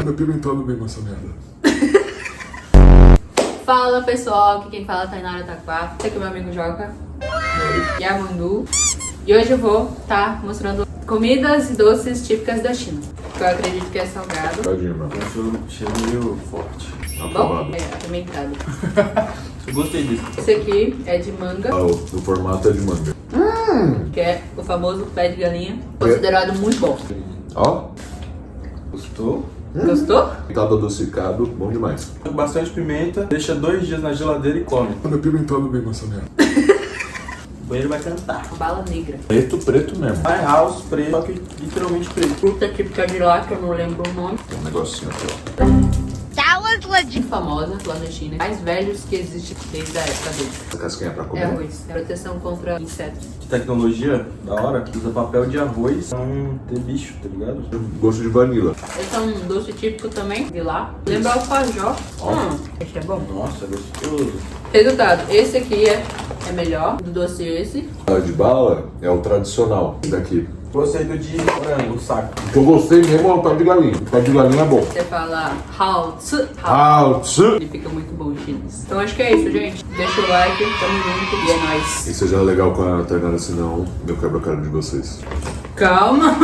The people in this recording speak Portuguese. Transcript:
Tá apimentado mesmo essa merda. Fala pessoal, aqui quem fala é Tainara Taquá. Esse aqui é meu amigo Joca e a Mandu. E hoje eu vou estar mostrando comidas e doces típicas da China. Que eu acredito que é salgado. Tadinho, mano. Eu cheiro meio forte. Bom, Aprovado. é apimentado. Eu gostei disso. Esse aqui é de manga, Ah, o formato é de manga. que é o famoso pé de galinha. Considerado muito bom. Ó, Gostou? Gostou? pintado adocicado, bom demais. Bastante pimenta, deixa 2 dias na geladeira e come. Tá apimentado mesmo essa merda. O banheiro vai cantar. Bala negra. Preto mesmo. Vai house preto, só que literalmente preto. Fruta típica de lá, que eu não lembro o nome. Tem um negocinho aqui, ó. Muito famosa lá na China. Mais velhos que existe desde a época deles. Essa casquinha é pra É comer. arroz. É proteção contra insetos. Que tecnologia da hora, usa papel de arroz pra não ter bicho, tá ligado? Gosto de vanila. Esse é um doce típico também de lá. Lembra alfajor. Esse é bom. Nossa, gostoso. Resultado, esse aqui é melhor do doce esse. A de bala é o tradicional daqui. Gostei do de frango, saco. O que eu gostei mesmo é o pé de galinha. O pé de galinha é bom. Você fala Hao Tzu. Tzu. Ele fica muito bom em chinês. Então acho que é isso, gente. Deixa o like, tamo junto e é nóis. E seja legal com a Tainara, senão eu quebro a cara de vocês. Calma.